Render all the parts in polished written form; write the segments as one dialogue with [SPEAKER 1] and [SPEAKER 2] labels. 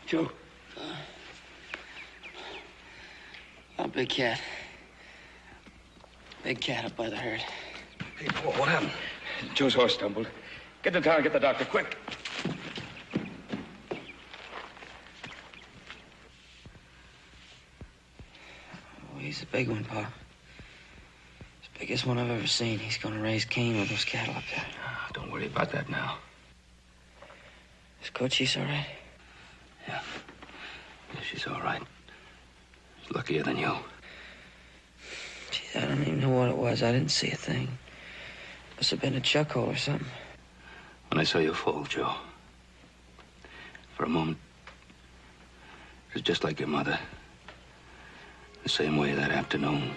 [SPEAKER 1] Joe. A big cat. Big cat up by the herd.
[SPEAKER 2] Hey, Paul, what happened? Joe's horse stumbled. Get to town and get the doctor, quick.
[SPEAKER 1] Oh, he's a big one, Pa. It's the biggest one I've ever seen. He's gonna raise Cain with those cattle up there.
[SPEAKER 2] Don't worry about that now.
[SPEAKER 1] Is Cochise all right?
[SPEAKER 2] Yeah. Yeah, she's all right. She's luckier than you.
[SPEAKER 1] Gee, I don't even know what it was. I didn't see a thing. Must have been a chuck hole or something.
[SPEAKER 2] When I saw you fall, Joe, for a moment, it was just like your mother. The same way that afternoon,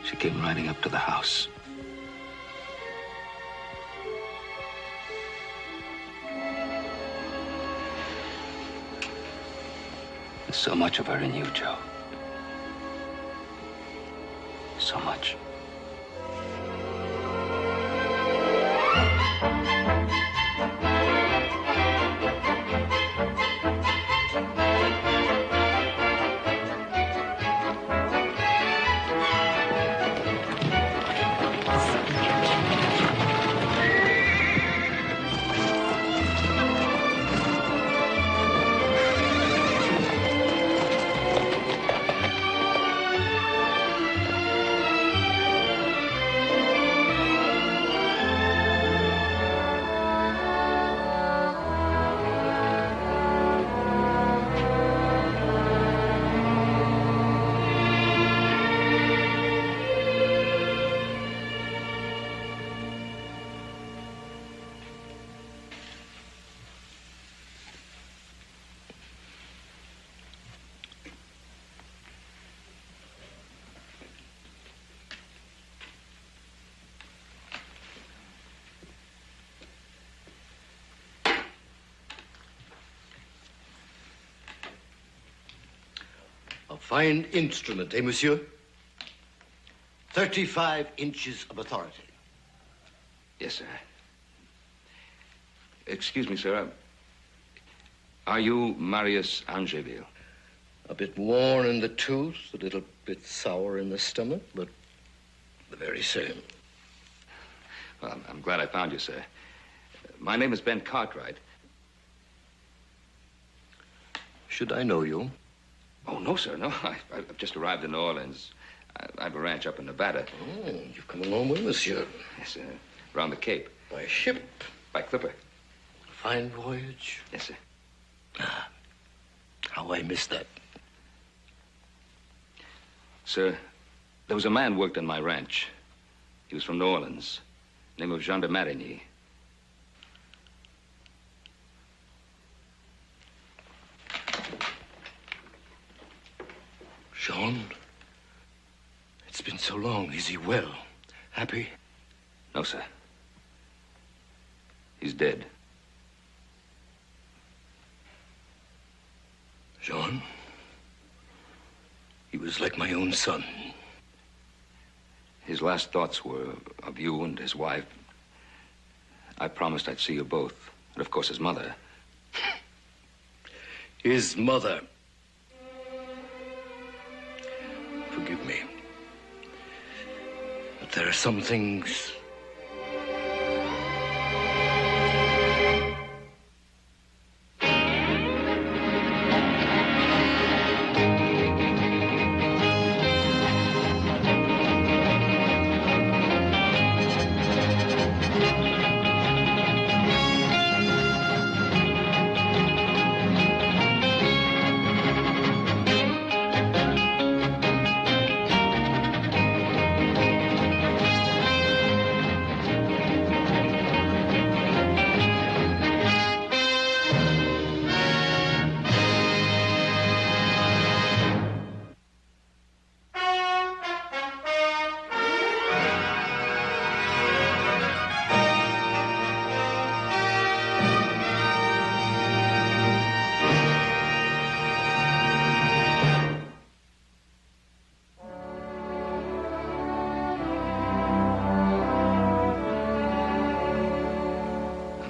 [SPEAKER 2] she came riding up to the house. There's so much of her in you, Joe. So much.
[SPEAKER 3] Fine instrument, eh, monsieur? 35 inches of authority.
[SPEAKER 2] Yes, sir. Excuse me, sir. Are you Marius Angeville?
[SPEAKER 3] A bit worn in the tooth, a little bit sour in the stomach, but the very same.
[SPEAKER 2] Well, I'm glad I found you, sir. My name is Ben Cartwright.
[SPEAKER 3] Should I know you?
[SPEAKER 2] Oh, no, sir, no. I've just arrived in New Orleans. I have a ranch up in Nevada.
[SPEAKER 3] Oh, you've come a long way, monsieur.
[SPEAKER 2] Yes, sir. Around the Cape.
[SPEAKER 3] By ship?
[SPEAKER 2] By clipper.
[SPEAKER 3] A fine voyage?
[SPEAKER 2] Yes, sir.
[SPEAKER 3] Ah, how I missed that.
[SPEAKER 2] Sir, there was a man worked on my ranch. He was from New Orleans. Name of Jean de Marigny.
[SPEAKER 3] Jean? It's been so long. Is he well? Happy?
[SPEAKER 2] No, sir. He's dead.
[SPEAKER 3] Jean? He was like my own son.
[SPEAKER 2] His last thoughts were of you and his wife. I promised I'd see you both. And, of course, his mother.
[SPEAKER 3] His mother. Forgive me. But there are some things...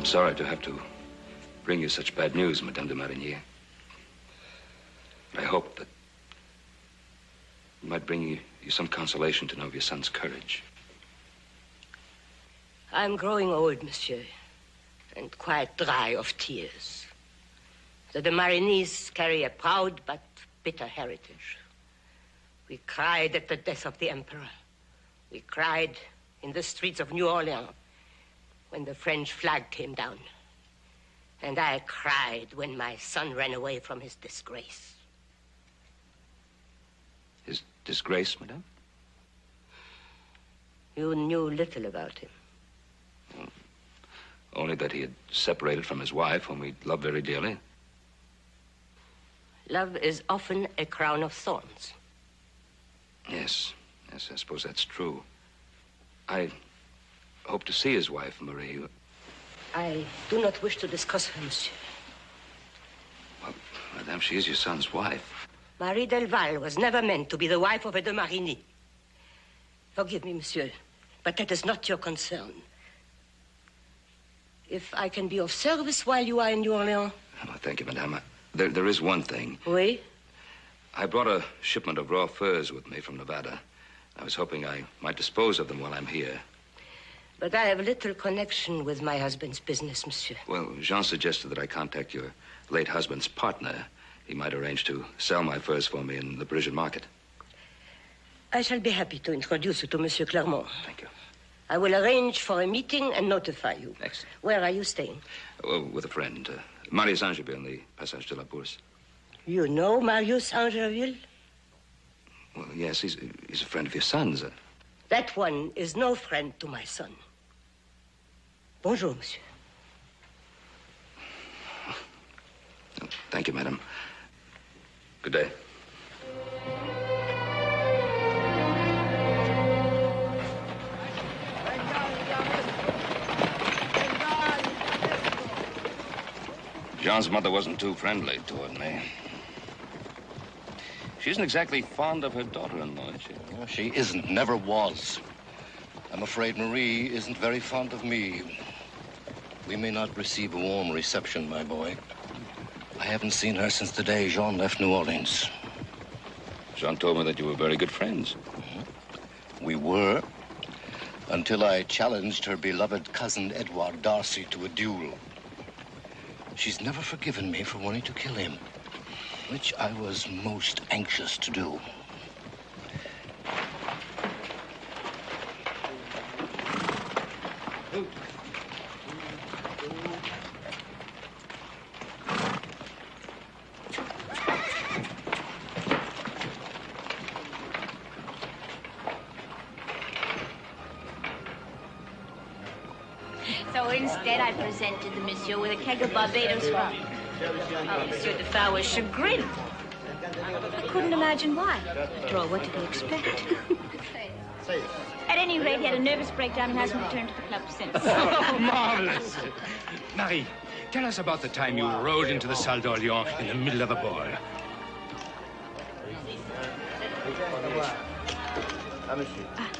[SPEAKER 2] Sorry to have to bring you such bad news, Madame de Marigny. I hope that it might bring you some consolation to know of your son's courage.
[SPEAKER 4] I'm growing old, monsieur, and quite dry of tears. The de Marignys carry a proud but bitter heritage. We cried at the death of the Emperor. We cried in the streets of New Orleans when the French flag came down. And I cried when my son ran away from his disgrace.
[SPEAKER 2] His disgrace, madame?
[SPEAKER 4] You knew little about him.
[SPEAKER 2] Only that he had separated from his wife, whom he loved very dearly.
[SPEAKER 4] Love is often a crown of thorns.
[SPEAKER 2] Yes, I suppose that's true. I hope to see his wife, Marie.
[SPEAKER 4] I do not wish to discuss her, monsieur.
[SPEAKER 2] Well, madame, she is your son's wife.
[SPEAKER 4] Marie Delval was never meant to be the wife of a de Marigny. Forgive me, monsieur, but that is not your concern. If I can be of service while you are in New Orleans...
[SPEAKER 2] Oh, thank you, madame. There is one thing.
[SPEAKER 4] Oui?
[SPEAKER 2] I brought a shipment of raw furs with me from Nevada. I was hoping I might dispose of them while I'm here.
[SPEAKER 4] But I have little connection with my husband's business, monsieur.
[SPEAKER 2] Well, Jean suggested that I contact your late husband's partner. He might arrange to sell my furs for me in the Parisian market.
[SPEAKER 4] I shall be happy to introduce you to Monsieur Clermont.
[SPEAKER 2] Thank you.
[SPEAKER 4] I will arrange for a meeting and notify you.
[SPEAKER 2] Excellent.
[SPEAKER 4] Where are you staying?
[SPEAKER 2] With a friend. Marius Angeville on the Passage de la Bourse.
[SPEAKER 4] You know Marius Angeville?
[SPEAKER 2] Well, yes, he's a friend of your son's.
[SPEAKER 4] That one is no friend to my son. Bonjour, monsieur.
[SPEAKER 2] Oh, thank you, madame. Good day. Jean's mother wasn't too friendly toward me. She isn't exactly fond of her daughter-in-law, is she?
[SPEAKER 3] No, she isn't, never was. I'm afraid Marie isn't very fond of me. We may not receive a warm reception, my boy. I haven't seen her since the day Jean left New Orleans.
[SPEAKER 2] Jean told me that you were very good friends.
[SPEAKER 3] Mm-hmm. We were, until I challenged her beloved cousin Edouard Darcy to a duel. She's never forgiven me for wanting to kill him, which I was most anxious to do.
[SPEAKER 5] So instead, I presented the monsieur with a keg of Barbados rum. Oh, Monsieur de Farr was chagrined. I couldn't imagine why. After all, what did he expect? At any rate, he had a nervous breakdown and hasn't returned to the club since.
[SPEAKER 6] Oh, marvelous. Marie, tell us about the time you rode into the Salle d'Orléans in the middle of a ball.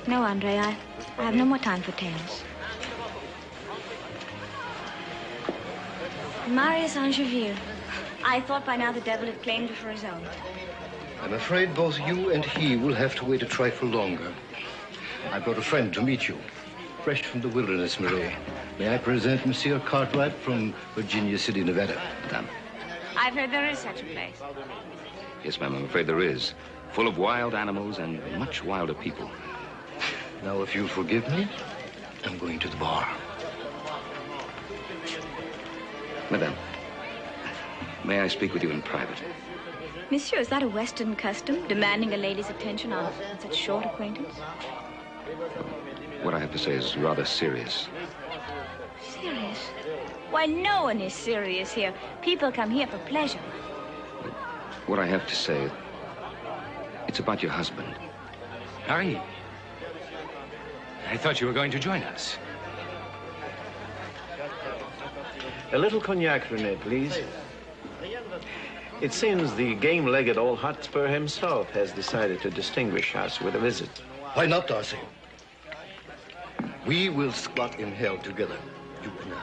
[SPEAKER 5] No, Andre, I have no more time for tales. Marius Angeville. I thought by now the devil had claimed her for his own.
[SPEAKER 3] I'm afraid both you and he will have to wait a trifle longer. I brought a friend to meet you, fresh from the wilderness, Marie. May I present Monsieur Cartwright from Virginia City, Nevada?
[SPEAKER 2] Madame.
[SPEAKER 5] I've heard there is such a place.
[SPEAKER 2] Yes, ma'am, I'm afraid there is. Full of wild animals and much wilder people.
[SPEAKER 3] Now, if you'll forgive me, I'm going to the bar.
[SPEAKER 2] Madame, may I speak with you in private?
[SPEAKER 5] Monsieur, is that a Western custom, demanding a lady's attention on such short acquaintance?
[SPEAKER 2] What I have to say is rather serious.
[SPEAKER 5] Serious? Why, no one is serious here. People come here for pleasure.
[SPEAKER 2] What I have to say, it's about your husband.
[SPEAKER 6] Marie, I thought you were going to join us.
[SPEAKER 7] A little cognac, Rene, please. It seems the game-legged old Hotspur himself has decided to distinguish us with a visit.
[SPEAKER 3] Why not, Darcy? We will squat in hell together, you and I.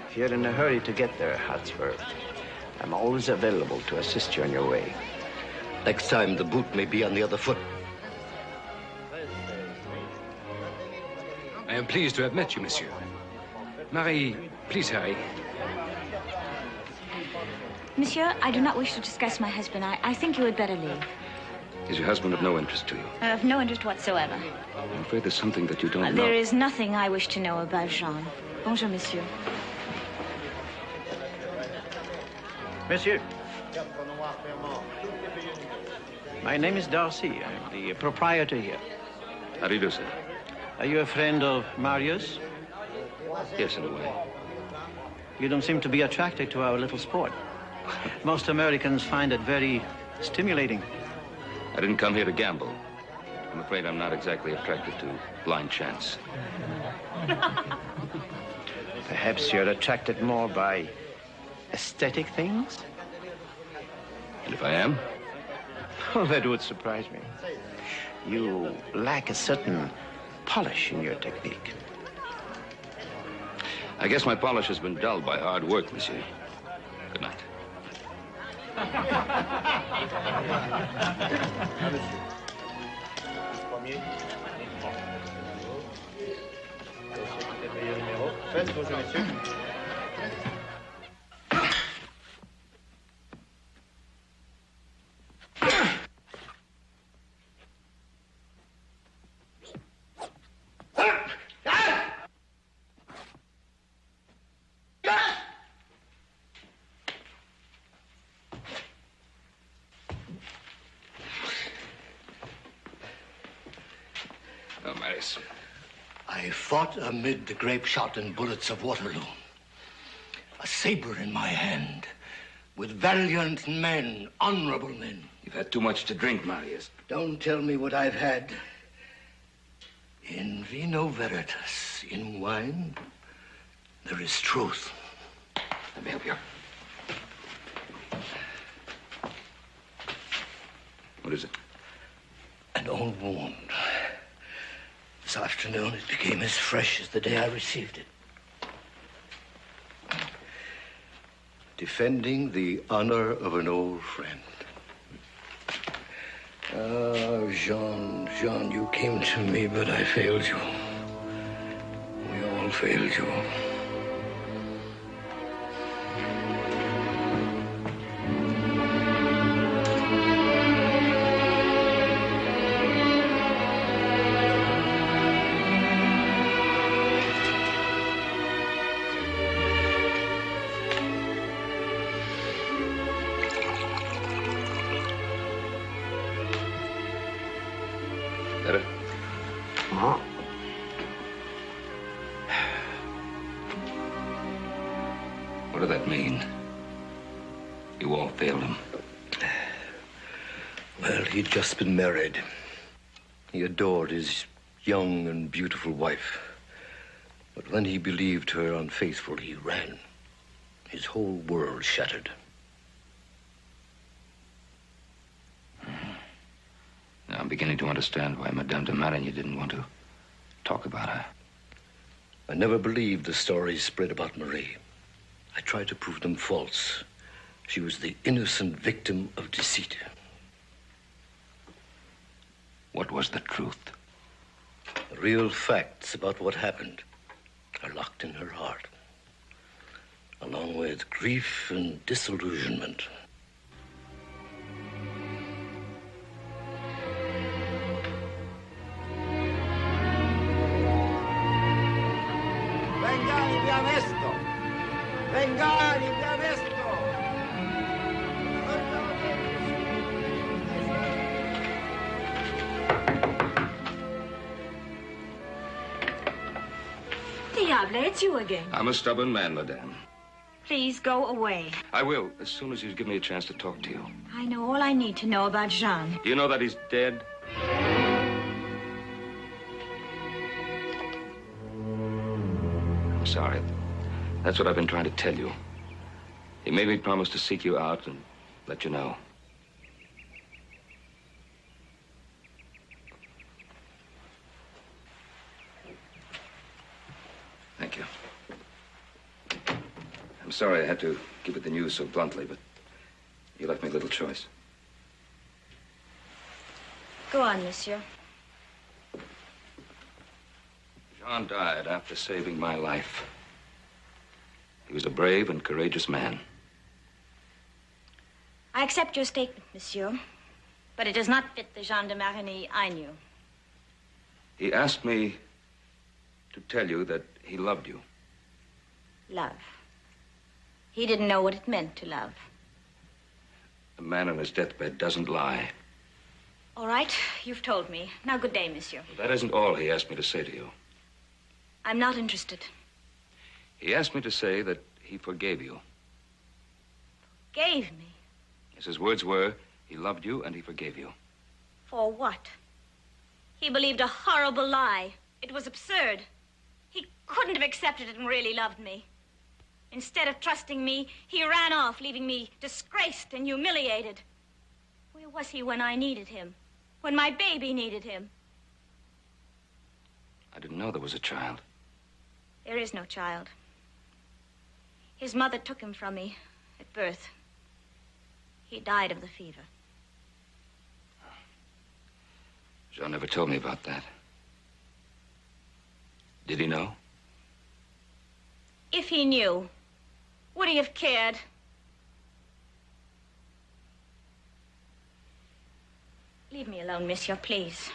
[SPEAKER 7] If you're in a hurry to get there, Hotspur, I'm always available to assist you on your way.
[SPEAKER 3] Next time, the boot may be on the other foot.
[SPEAKER 6] I am pleased to have met you, monsieur. Marie, please hurry.
[SPEAKER 5] Monsieur, I do not wish to discuss my husband. I think you had better leave.
[SPEAKER 6] Is your husband of no interest to you?
[SPEAKER 5] Of no interest whatsoever.
[SPEAKER 6] I'm afraid there's something that you don't know.
[SPEAKER 5] There is nothing I wish to know about Jean. Bonjour, monsieur.
[SPEAKER 7] Monsieur. My name is Darcy. I'm the proprietor here.
[SPEAKER 6] How do you do, sir?
[SPEAKER 7] Are you a friend of Marius?
[SPEAKER 6] Yes, in a way.
[SPEAKER 7] You don't seem to be attracted to our little sport. Most Americans find it very stimulating.
[SPEAKER 6] I didn't come here to gamble. I'm afraid I'm not exactly attracted to blind chance.
[SPEAKER 7] Perhaps you're attracted more by aesthetic things?
[SPEAKER 6] And if I am?
[SPEAKER 7] Oh, that would surprise me. You lack a certain polish in your technique.
[SPEAKER 6] I guess my polish has been dulled by hard work, monsieur. Good night. Oh, Marius.
[SPEAKER 3] I fought amid the grape shot and bullets of Waterloo. A saber in my hand, with valiant men, honorable men.
[SPEAKER 6] You've had too much to drink, Marius.
[SPEAKER 3] Don't tell me what I've had. In vino veritas, in wine, there is truth.
[SPEAKER 6] Let me help you. What is it?
[SPEAKER 3] An old wound. This afternoon, it became as fresh as the day I received it. Defending the honor of an old friend. Oh, Jean, you came to me, but I failed you. We all failed you.
[SPEAKER 6] Better? What did that mean? You all failed him.
[SPEAKER 3] Well, he'd just been married. He adored his young and beautiful wife. But when he believed her unfaithful, he ran. His whole world shattered.
[SPEAKER 6] Now I'm beginning to understand why Madame de Marigny didn't want to talk about her.
[SPEAKER 3] I never believed the stories spread about Marie. I tried to prove them false. She was the innocent victim of deceit.
[SPEAKER 6] What was the truth?
[SPEAKER 3] The real facts about what happened are locked in her heart, along with grief and disillusionment.
[SPEAKER 8] Vengani, vi ha visto! Vengani, vi ha visto!
[SPEAKER 5] Diable, it's you again.
[SPEAKER 6] I'm a stubborn man, madame.
[SPEAKER 5] Please go away.
[SPEAKER 6] I will, as soon as you give me a chance to talk to you.
[SPEAKER 5] I know all I need to know about Jean.
[SPEAKER 6] Do you know that he's dead? I'm sorry. That's what I've been trying to tell you. He made me promise to seek you out and let you know. Thank you. I'm sorry I had to give it the news so bluntly, but little choice.
[SPEAKER 5] Go on, monsieur.
[SPEAKER 6] Jean died after saving my life. He was a brave and courageous man.
[SPEAKER 5] I accept your statement, monsieur, but it does not fit the Jean de Marigny I knew.
[SPEAKER 6] He asked me to tell you that he loved you.
[SPEAKER 5] Love. He didn't know what it meant to love.
[SPEAKER 6] A man on his deathbed doesn't lie.
[SPEAKER 5] All right, you've told me. Now, good day, monsieur.
[SPEAKER 6] That isn't all he asked me to say to you.
[SPEAKER 5] I'm not interested.
[SPEAKER 6] He asked me to say that he forgave you.
[SPEAKER 5] Gave me?
[SPEAKER 6] Yes, his words were, he loved you and he forgave you.
[SPEAKER 5] For what? He believed a horrible lie. It was absurd. He couldn't have accepted it and really loved me. Instead of trusting me, he ran off, leaving me disgraced and humiliated. Where was he when I needed him? When my baby needed him?
[SPEAKER 6] I didn't know there was a child.
[SPEAKER 5] There is no child. His mother took him from me at birth. He died of the fever.
[SPEAKER 6] Jean never told me about that. Did he know?
[SPEAKER 5] If he knew, would he have cared? Leave me alone, monsieur, please.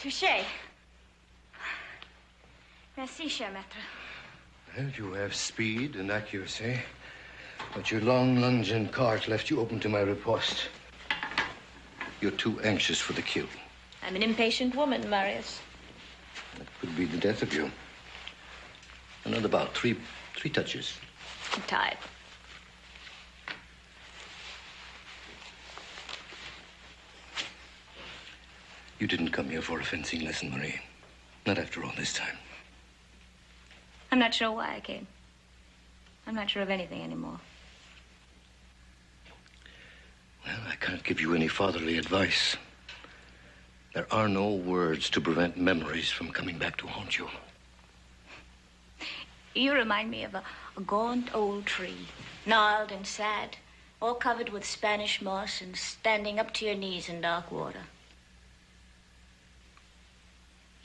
[SPEAKER 5] Touché. Merci, cher maître.
[SPEAKER 3] Well, you have speed and accuracy, but your long lunge and cart left you open to my riposte. You're too anxious for the kill.
[SPEAKER 5] I'm an impatient woman, Marius.
[SPEAKER 3] That could be the death of you. Another about three touches.
[SPEAKER 5] I'm tired.
[SPEAKER 3] You didn't come here for a fencing lesson, Marie. Not after all this time.
[SPEAKER 5] I'm not sure why I came. I'm not sure of anything anymore.
[SPEAKER 3] Well, I can't give you any fatherly advice. There are no words to prevent memories from coming back to haunt you.
[SPEAKER 5] You remind me of a gaunt old tree, gnarled and sad, all covered with Spanish moss and standing up to your knees in dark water.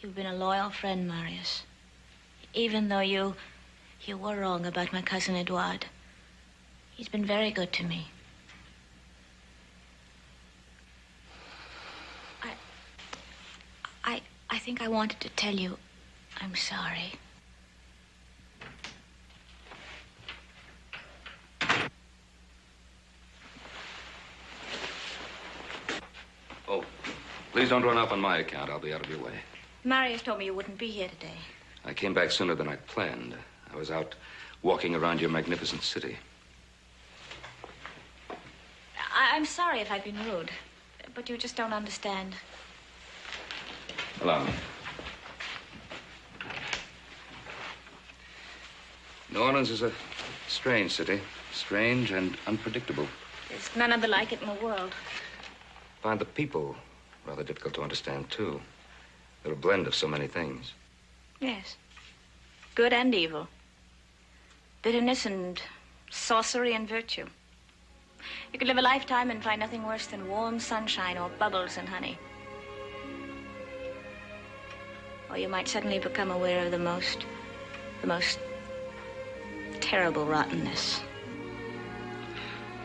[SPEAKER 5] You've been a loyal friend, Marius. Even though you were wrong about my cousin Edouard. He's been very good to me. I think I wanted to tell you I'm sorry.
[SPEAKER 6] Oh, please don't run off on my account. I'll be out of your way.
[SPEAKER 5] Marius told me you wouldn't be here today.
[SPEAKER 6] I came back sooner than I planned. I was out walking around your magnificent city.
[SPEAKER 5] I'm sorry if I've been rude, but you just don't understand.
[SPEAKER 6] Allow me. New Orleans is a strange city. Strange and unpredictable.
[SPEAKER 5] There's none other like it in the world.
[SPEAKER 6] I find the people rather difficult to understand, too. They're a blend of so many things.
[SPEAKER 5] Yes. Good and evil. Bitterness and sorcery and virtue. You could live a lifetime and find nothing worse than warm sunshine or bubbles and honey. Or you might suddenly become aware of the most terrible rottenness.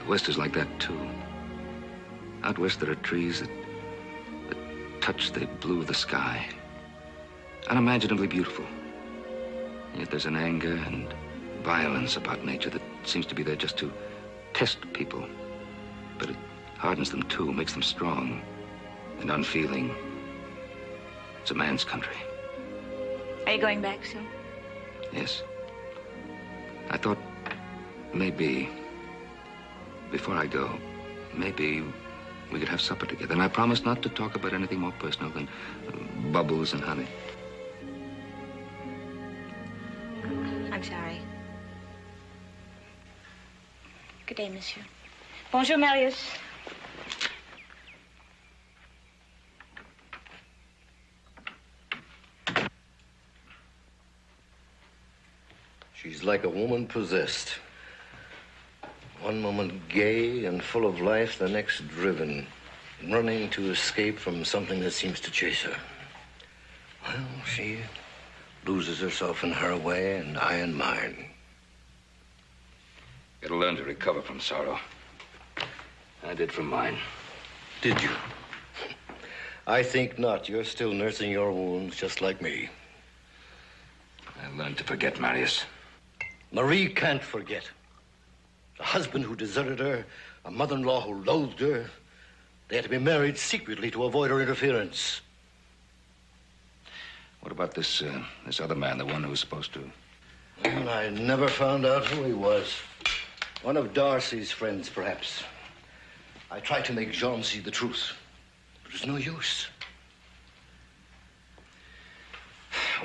[SPEAKER 6] The West is like that, too. Out West, there are trees that touch the blue of the sky. Unimaginably beautiful. And yet there's an anger and violence about nature that seems to be there just to test people. But it hardens them, too, makes them strong and unfeeling. It's a man's country.
[SPEAKER 5] Are you going back soon?
[SPEAKER 6] Yes. I thought maybe, before I go, maybe we could have supper together. And I promised not to talk about anything more personal than bubbles and honey.
[SPEAKER 5] I'm sorry. Good day, monsieur. Bonjour, Marius.
[SPEAKER 3] She's like a woman possessed. One moment gay and full of life, the next driven, running to escape from something that seems to chase her. Well, she loses herself in her way and I in mine.
[SPEAKER 6] Gotta learn to recover from sorrow. I did from mine.
[SPEAKER 3] Did you? I think not. You're still nursing your wounds just like me.
[SPEAKER 6] I learned to forget, Marius.
[SPEAKER 3] Marie can't forget. A husband who deserted her, a mother-in-law who loathed her. They had to be married secretly to avoid her interference.
[SPEAKER 6] What about this other man, the one who was supposed to?
[SPEAKER 3] Well, I never found out who he was. One of Darcy's friends, perhaps. I tried to make Jean see the truth, but it was no use.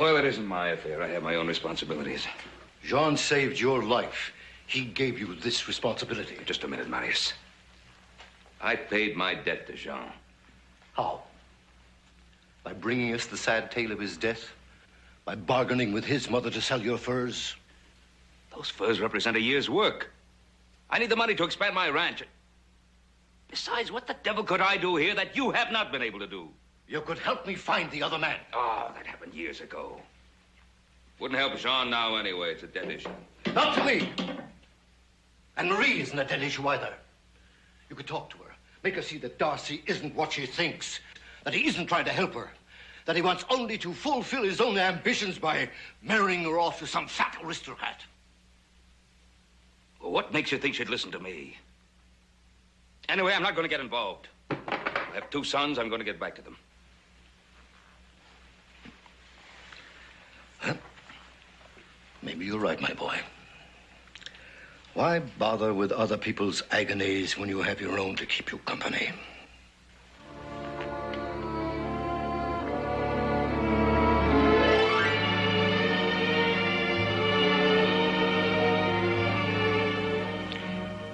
[SPEAKER 6] Well, it isn't my affair. I have my own responsibilities.
[SPEAKER 3] Jean saved your life. He gave you this responsibility.
[SPEAKER 6] Just a minute, Marius. I paid my debt to Jean.
[SPEAKER 3] How? By bringing us the sad tale of his death? By bargaining with his mother to sell your furs?
[SPEAKER 6] Those furs represent a year's work. I need the money to expand my ranch. Besides, what the devil could I do here that you have not been able to do?
[SPEAKER 3] You could help me find the other man.
[SPEAKER 6] Oh, that happened years ago. Wouldn't help Jean now anyway. It's a dead issue.
[SPEAKER 3] Not to me. And Marie isn't a dead issue either. You could talk to her. Make her see that Darcy isn't what she thinks. That he isn't trying to help her. That he wants only to fulfill his own ambitions by marrying her off to some fat aristocrat.
[SPEAKER 6] Well, what makes you think she'd listen to me? Anyway, I'm not going to get involved. I have 2 sons. I'm going to get back to them.
[SPEAKER 3] Huh? Maybe you're right, my boy. Why bother with other people's agonies when you have your own to keep you company?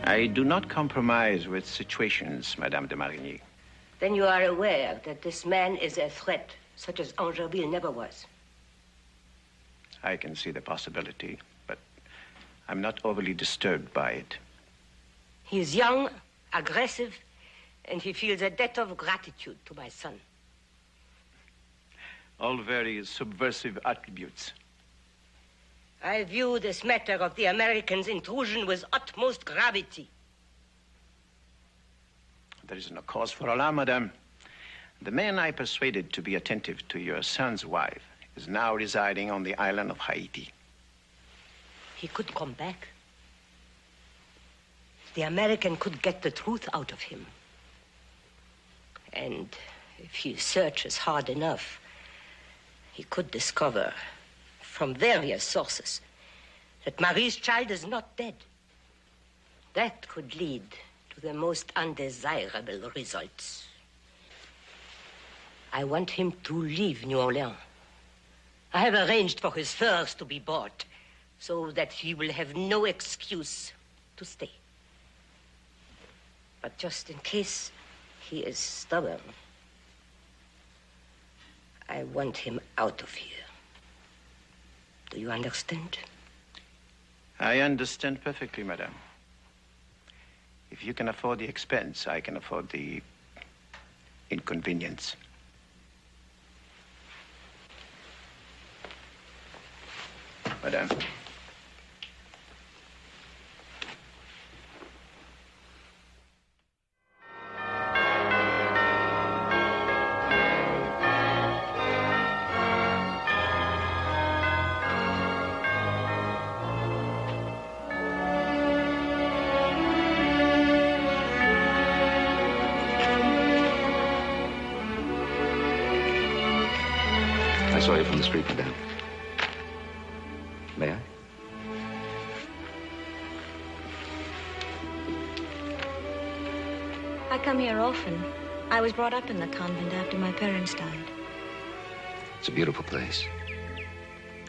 [SPEAKER 7] I do not compromise with situations, Madame de Marigny.
[SPEAKER 4] Then you are aware that this man is a threat, such as Angerville never was.
[SPEAKER 7] I can see the possibility, but I'm not overly disturbed by it.
[SPEAKER 4] He is young, aggressive, and he feels a debt of gratitude to my son.
[SPEAKER 7] All very subversive attributes.
[SPEAKER 4] I view this matter of the Americans' intrusion with utmost gravity.
[SPEAKER 7] There is no cause for alarm, madame. The man I persuaded to be attentive to your son's wife is now residing on the island of Haiti.
[SPEAKER 4] He could come back. The American could get the truth out of him. And if he searches hard enough, he could discover from various sources that Marie's child is not dead. That could lead to the most undesirable results. I want him to leave New Orleans. I have arranged for his furs to be bought so that he will have no excuse to stay. But just in case he is stubborn, I want him out of here. Do you understand?
[SPEAKER 7] I understand perfectly, madame. If you can afford the expense, I can afford the inconvenience. Madame.
[SPEAKER 6] I saw you from the street, madame. May I?
[SPEAKER 5] I come here often. I was brought up in the convent after my parents died.
[SPEAKER 6] It's a beautiful place.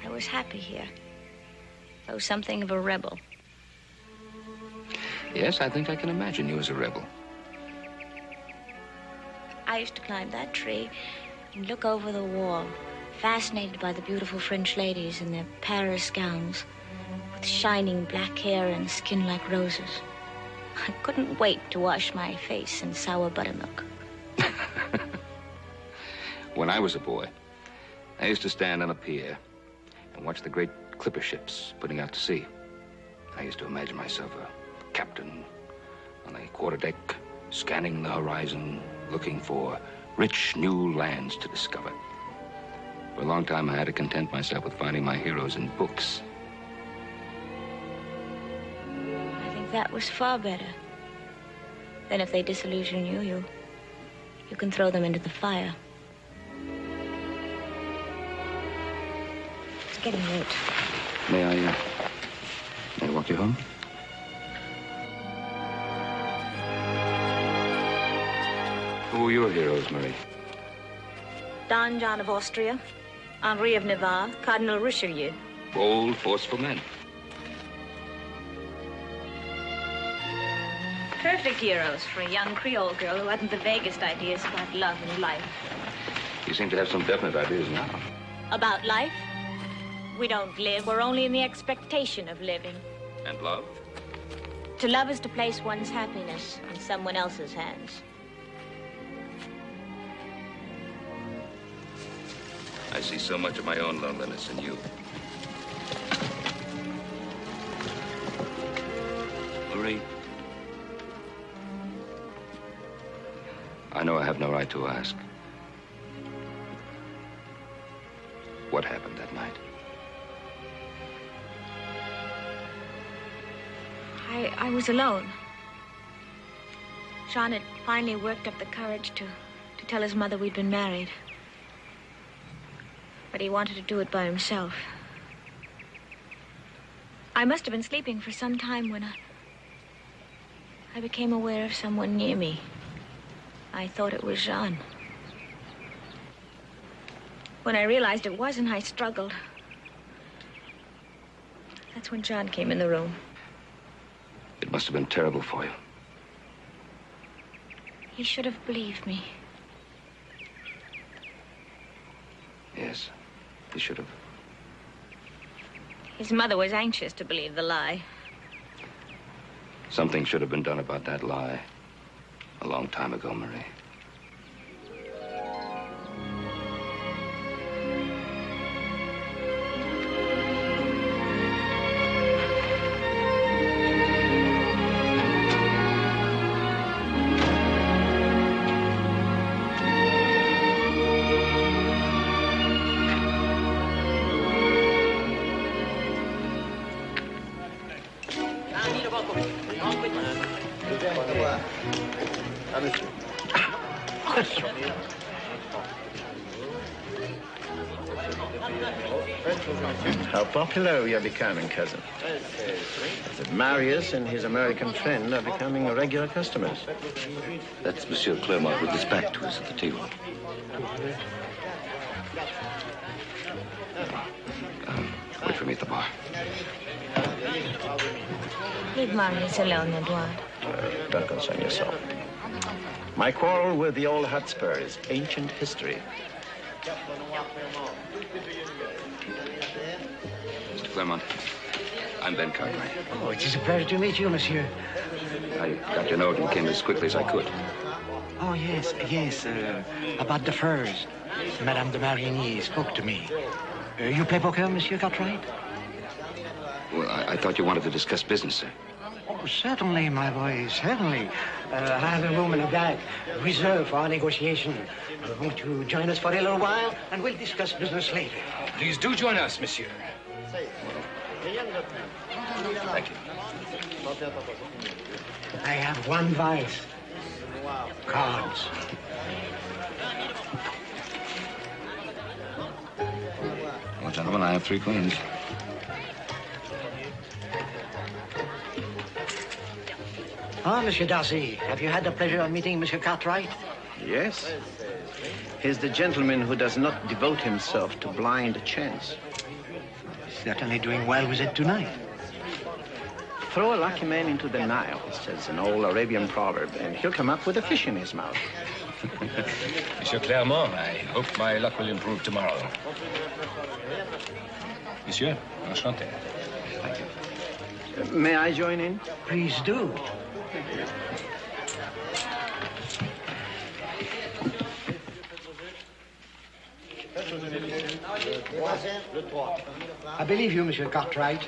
[SPEAKER 5] I was happy here. Though something of a rebel.
[SPEAKER 6] Yes, I think I can imagine you as a rebel.
[SPEAKER 5] I used to climb that tree and look over the wall, fascinated by the beautiful French ladies in their Paris gowns, with shining black hair and skin like roses. I couldn't wait to wash my face in sour buttermilk.
[SPEAKER 6] When I was a boy, I used to stand on a pier and watch the great clipper ships putting out to sea. I used to imagine myself a captain on a quarterdeck, scanning the horizon, looking for rich new lands to discover. For a long time, I had to content myself with finding my heroes in books.
[SPEAKER 5] I think that was far better. Then if they disillusion you, you can throw them into the fire. It's getting late.
[SPEAKER 6] May I walk you home? Who were your heroes, Marie?
[SPEAKER 5] Don John of Austria, Henri of Navarre, Cardinal Richelieu.
[SPEAKER 6] Bold, forceful men.
[SPEAKER 5] Perfect heroes for a young Creole girl who hadn't the vaguest ideas about love and life.
[SPEAKER 6] You seem to have some definite ideas now.
[SPEAKER 5] About life? We don't live. We're only in the expectation of living.
[SPEAKER 6] And love?
[SPEAKER 5] To love is to place one's happiness in someone else's hands.
[SPEAKER 6] I see so much of my own loneliness in you. Marie, I know I have no right to ask. What happened that night?
[SPEAKER 5] I was alone. Jean had finally worked up the courage to tell his mother we'd been married. But he wanted to do it by himself. I must have been sleeping for some time when I became aware of someone near me. I thought it was Jean. When I realized it wasn't, I struggled. That's when Jean came in the room.
[SPEAKER 6] It must have been terrible for you.
[SPEAKER 5] He should have believed me.
[SPEAKER 6] Yes, he should have.
[SPEAKER 5] His mother was anxious to believe the lie.
[SPEAKER 6] Something should have been done about that lie a long time ago, Marie.
[SPEAKER 7] How popular you're becoming, cousin. That Marius and his American friend are becoming regular customers.
[SPEAKER 3] That's Monsieur Clermont with his back to us at the table.
[SPEAKER 6] Wait for me at the bar.
[SPEAKER 5] Leave Marius alone, Edouard.
[SPEAKER 7] Don't concern yourself. My quarrel with the old Hotspur is ancient history.
[SPEAKER 6] Mr. Clermont, I'm Ben Cartwright.
[SPEAKER 9] Oh, it is a pleasure to meet you, monsieur.
[SPEAKER 6] I got your note and came as quickly as I could.
[SPEAKER 9] Oh, yes, about the furs. Madame de Marigny spoke to me. You play poker, Monsieur Cartwright?
[SPEAKER 6] Well, I thought you wanted to discuss business, sir.
[SPEAKER 9] Oh, certainly, my boy, certainly. I have a room in the back reserved for our negotiation. Won't you join us for a little while, and we'll discuss business later.
[SPEAKER 10] Please do join us, monsieur.
[SPEAKER 6] Thank you.
[SPEAKER 9] I have one vice. Cards.
[SPEAKER 6] Well, gentlemen, I have 3 queens.
[SPEAKER 9] Ah, Monsieur Darcy, have you had the pleasure of meeting Monsieur Cartwright?
[SPEAKER 7] Yes. He's the gentleman who does not devote himself to blind chance.
[SPEAKER 9] Certainly doing well with it tonight.
[SPEAKER 7] Throw a lucky man into the Nile, says an old Arabian proverb, and he'll come up with a fish in his mouth.
[SPEAKER 10] Monsieur Clermont, I hope my luck will improve tomorrow. Monsieur, enchanté.
[SPEAKER 7] Thank you. May I join in?
[SPEAKER 9] Please do. I believe you, Monsieur Cartwright.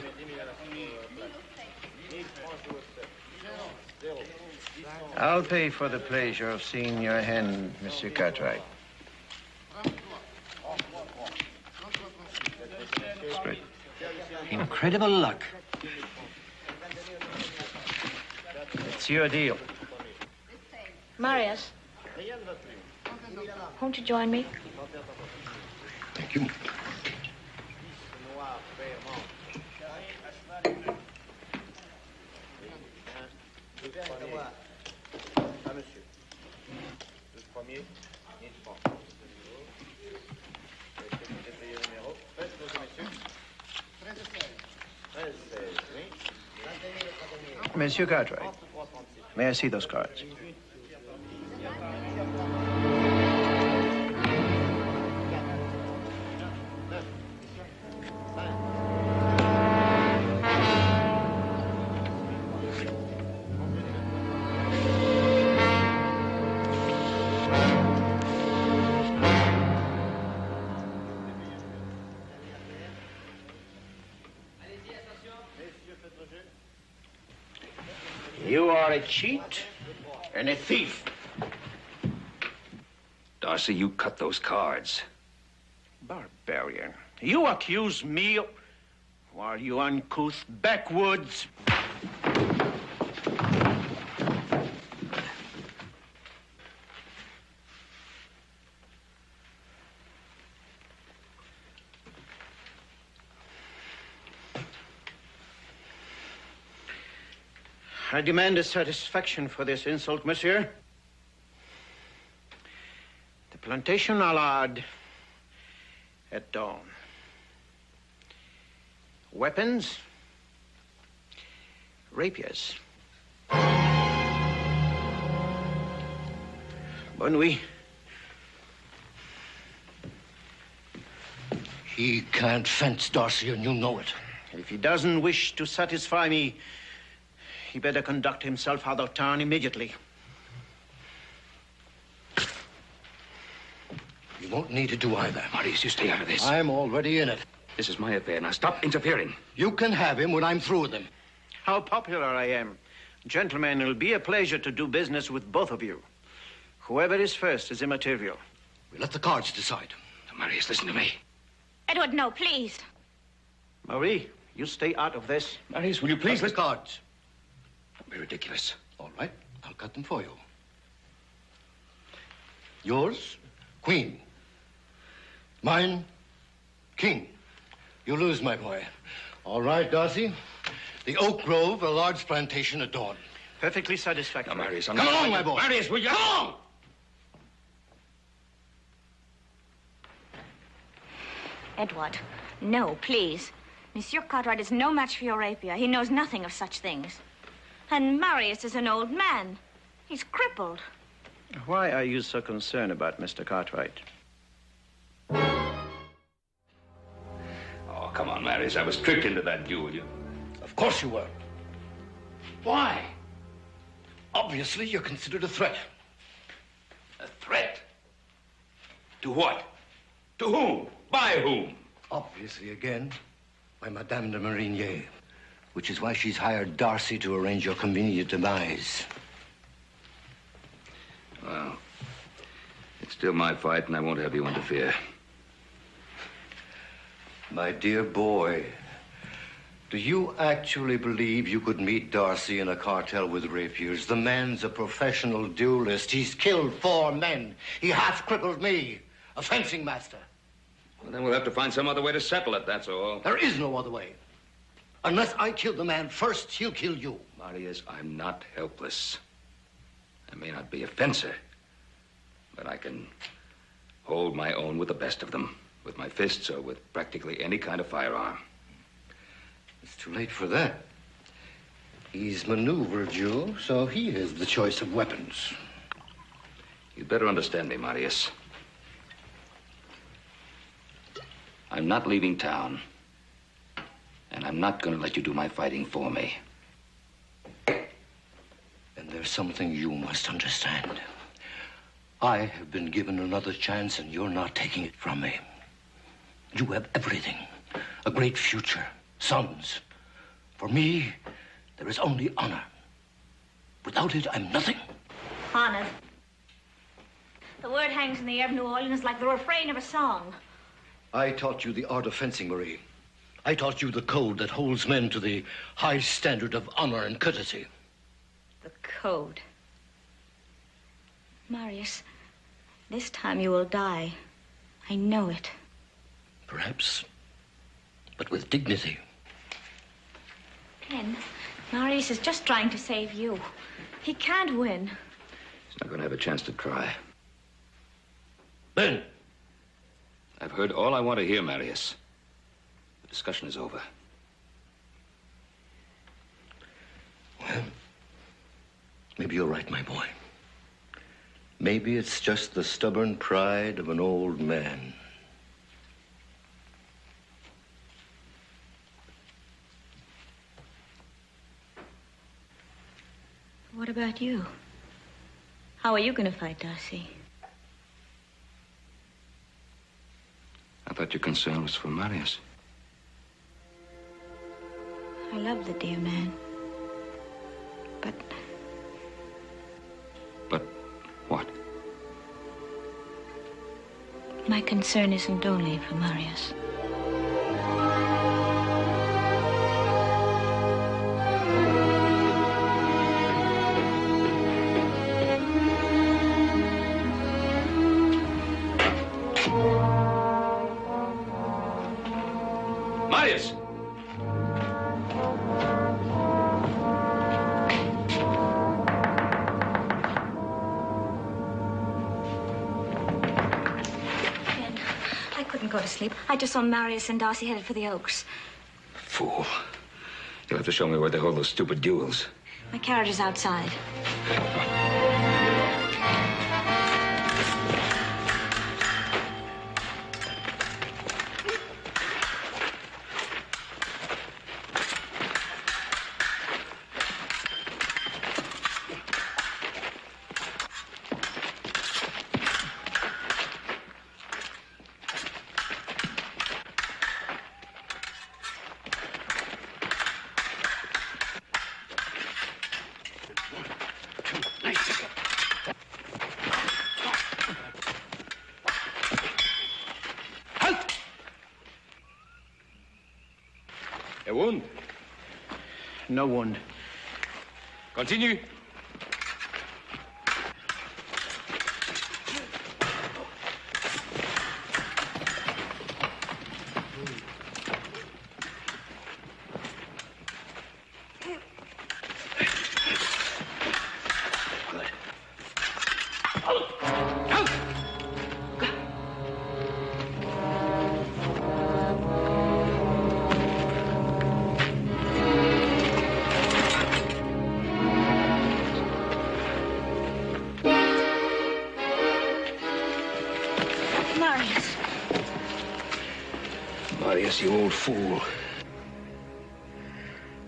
[SPEAKER 7] I'll pay for the pleasure of seeing your hand, Monsieur Cartwright. Straight.
[SPEAKER 9] Incredible luck.
[SPEAKER 7] It's your deal.
[SPEAKER 5] Marius, won't you join me?
[SPEAKER 3] Thank you.
[SPEAKER 7] Monsieur Cartwright, may I see those cards? You are a cheat and a thief.
[SPEAKER 6] Darcy, you cut those cards.
[SPEAKER 7] Barbarian. You accuse me of... Are you uncouth backwoods? I demand a satisfaction for this insult, monsieur. The plantation allard at dawn. Weapons, rapiers. Bonne nuit.
[SPEAKER 3] He can't fence, Darcy, and you know it.
[SPEAKER 7] If he doesn't wish to satisfy me, he better conduct himself out of town immediately.
[SPEAKER 3] You won't need to do either.
[SPEAKER 6] Marius, you stay out of this.
[SPEAKER 3] I'm already in it.
[SPEAKER 6] This is my affair. Now stop interfering.
[SPEAKER 3] You can have him when I'm through with him.
[SPEAKER 7] How popular I am. Gentlemen, it'll be a pleasure to do business with both of you. Whoever is first is immaterial.
[SPEAKER 3] We let the cards decide.
[SPEAKER 6] Now, Marius, listen to me.
[SPEAKER 5] Edward, no, please.
[SPEAKER 7] Marie, you stay out of this.
[SPEAKER 6] Marius, will you please
[SPEAKER 3] Cut the cards.
[SPEAKER 6] Don't be ridiculous.
[SPEAKER 3] All right, I'll cut them for you. Yours, Queen. Mine, King. You lose, my boy. All right, Darcy. The Oak Grove, a large plantation at dawn.
[SPEAKER 7] Perfectly satisfactory.
[SPEAKER 6] Now, Marius, I'm
[SPEAKER 3] Come
[SPEAKER 6] not...
[SPEAKER 3] along, my boy.
[SPEAKER 6] Marius, will you...
[SPEAKER 3] Come along!
[SPEAKER 5] Edward, no, please. Monsieur Cartwright is no match for your rapier. He knows nothing of such things. And Marius is an old man. He's crippled.
[SPEAKER 7] Why are you so concerned about Mr. Cartwright?
[SPEAKER 6] Oh, come on, Marius. I was tricked into that duel.
[SPEAKER 3] Of course you were. Why? Obviously, you're considered a threat.
[SPEAKER 6] A threat? To what? To whom? By whom?
[SPEAKER 3] Obviously, again, by Madame de Marigny, which is why she's hired Darcy to arrange your convenient demise.
[SPEAKER 6] Well, it's still my fight, and I won't have you interfere.
[SPEAKER 3] My dear boy, do you actually believe you could meet Darcy in a cartel with rapiers? The man's a professional duelist. He's killed 4 men. He half-crippled me, a fencing master.
[SPEAKER 6] Well, then we'll have to find some other way to settle it, that's all.
[SPEAKER 3] There is no other way. Unless I kill the man first, he'll kill you.
[SPEAKER 6] Marius, I'm not helpless. I may not be a fencer, but I can hold my own with the best of them, with my fists or with practically any kind of firearm.
[SPEAKER 3] It's too late for that. He's maneuvered you, so he has the choice of weapons.
[SPEAKER 6] You'd better understand me, Marius. I'm not leaving town, and I'm not going to let you do my fighting for me.
[SPEAKER 3] And there's something you must understand. I have been given another chance, and you're not taking it from me. You have everything. A great future. Sons. For me, there is only honor. Without it, I'm nothing.
[SPEAKER 5] Honor. The word hangs in the air of New Orleans like the refrain of a song.
[SPEAKER 3] I taught you the art of fencing, Marie. I taught you the code that holds men to the high standard of honor and courtesy.
[SPEAKER 5] The code. Marius, this time you will die. I know it.
[SPEAKER 3] Perhaps, but with dignity.
[SPEAKER 5] Ben, Marius is just trying to save you. He can't win.
[SPEAKER 6] He's not going to have a chance to try.
[SPEAKER 3] Ben!
[SPEAKER 6] I've heard all I want to hear, Marius. The discussion is over.
[SPEAKER 3] Well, maybe you're right, my boy. Maybe it's just the stubborn pride of an old man.
[SPEAKER 5] What about you? How are you going to fight Darcy?
[SPEAKER 6] I thought your concern was for Marius.
[SPEAKER 5] I love the dear man. But
[SPEAKER 6] what?
[SPEAKER 5] My concern isn't only for Marius.
[SPEAKER 6] Marius!
[SPEAKER 5] Go to sleep. I just saw Marius and Darcy headed for the Oaks.
[SPEAKER 6] Fool. You'll have to show me where they hold those stupid duels.
[SPEAKER 5] My carriage is outside.
[SPEAKER 10] A wound?
[SPEAKER 7] No wound.
[SPEAKER 10] Continue.
[SPEAKER 3] Marius, you old fool.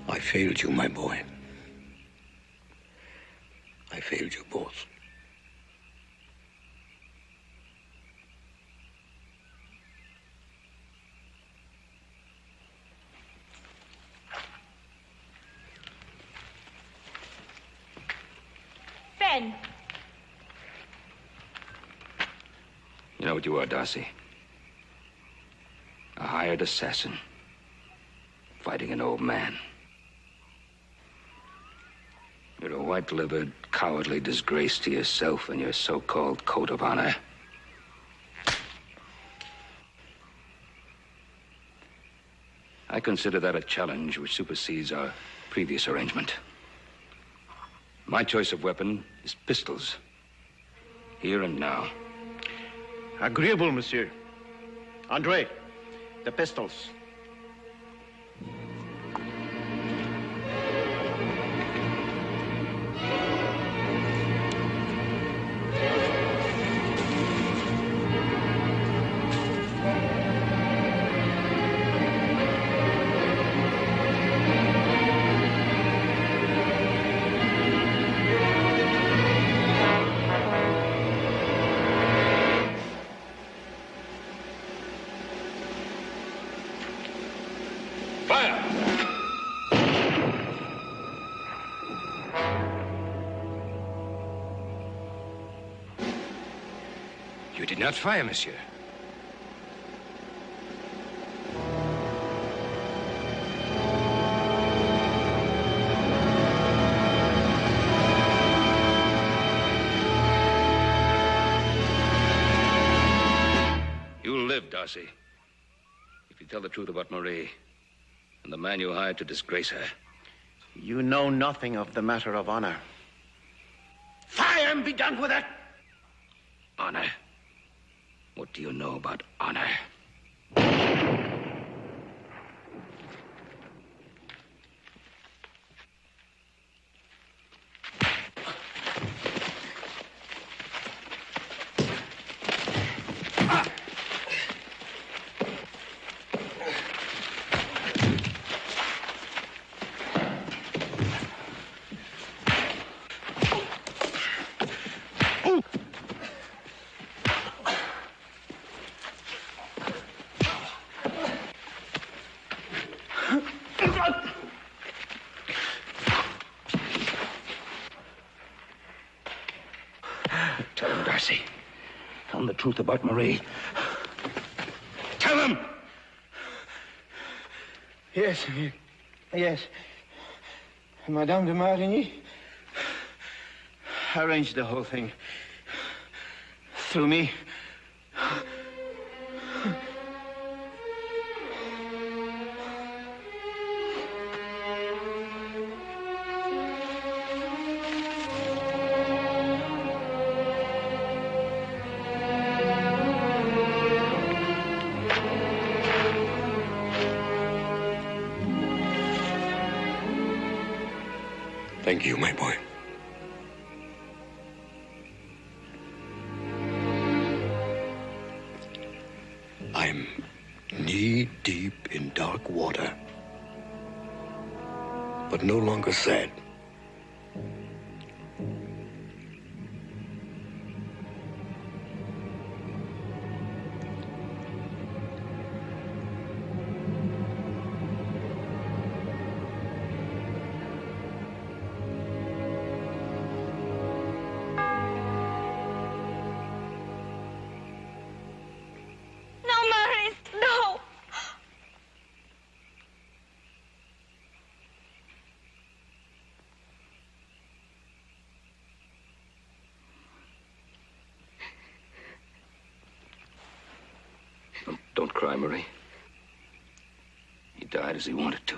[SPEAKER 3] I failed you, my boy. I failed you both.
[SPEAKER 5] Ben!
[SPEAKER 6] You know what you are, Darcy? A hired assassin. Fighting an old man. You're a white-livered, cowardly disgrace to yourself and your so-called code of honor. I consider that a challenge which supersedes our previous arrangement. My choice of weapon is pistols. Here and now.
[SPEAKER 7] Agreeable, monsieur. Andre, the pistols.
[SPEAKER 10] You did not fire, monsieur.
[SPEAKER 6] You'll live, Darcy. If you tell the truth about Marie and the man you hired to disgrace her.
[SPEAKER 7] You know nothing of the matter of honor. Fire and be done with it!
[SPEAKER 6] Honor? What do you know about honor? Tell him, Darcy. Tell him the truth about Marie. Tell him!
[SPEAKER 9] Yes, yes. Madame de Marigny arranged the whole thing. Through me.
[SPEAKER 3] Thank you, my boy. I'm knee-deep in dark water, but no longer sad.
[SPEAKER 6] Don't cry, Marie. He died as he wanted to.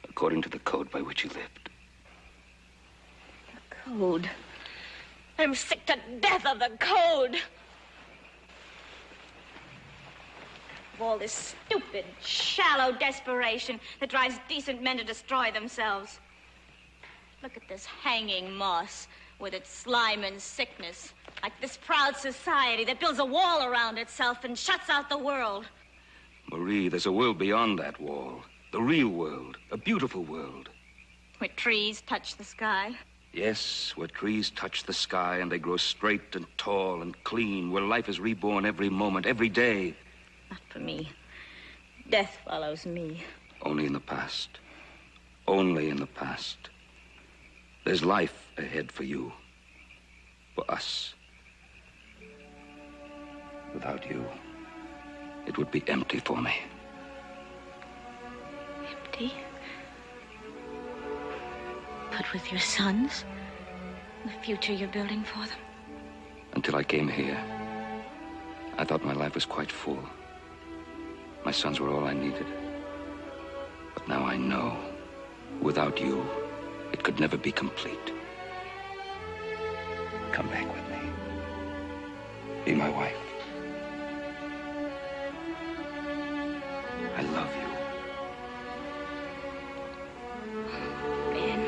[SPEAKER 6] According to the code by which he lived.
[SPEAKER 5] The code. I'm sick to death of the code. Of all this stupid, shallow desperation that drives decent men to destroy themselves. Look at this hanging moss with its slime and sickness. Like this proud society that builds a wall around itself and shuts out the world.
[SPEAKER 6] Marie, there's a world beyond that wall. The real world. A beautiful world.
[SPEAKER 5] Where trees touch the sky.
[SPEAKER 6] Yes, where trees touch the sky and they grow straight and tall and clean. Where life is reborn every moment, every day.
[SPEAKER 5] Not for me. Death follows me.
[SPEAKER 6] Only in the past. Only in the past. There's life ahead for you. For us. Without you, it would be empty for me.
[SPEAKER 5] Empty? But with your sons? The future you're building for them?
[SPEAKER 6] Until I came here, I thought my life was quite full. My sons were all I needed. But now I know, without you, it could never be complete. Come back with me. Be my wife. I love you.
[SPEAKER 5] Ben,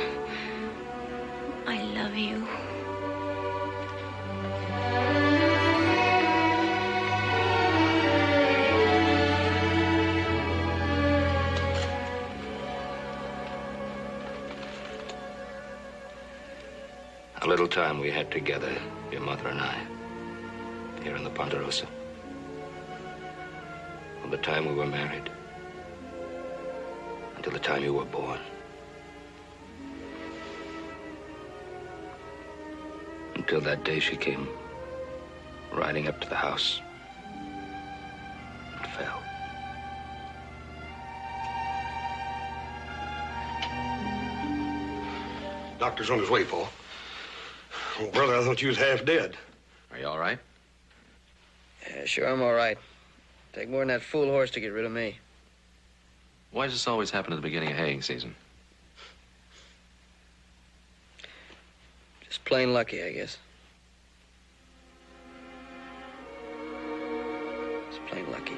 [SPEAKER 5] I love you.
[SPEAKER 6] A little time we had together, your mother and I, here in the Ponderosa. From the time we were married until the time you were born. Until that day she came riding up to the house and fell.
[SPEAKER 11] Doctor's on his way, Paul. Oh, brother, I thought you was half dead.
[SPEAKER 12] Are you all right?
[SPEAKER 1] Yeah, sure, I'm all right. Take more than that fool horse to get rid of me.
[SPEAKER 12] Why does this always happen at the beginning of haying season?
[SPEAKER 1] Just plain lucky, I guess. Just plain lucky.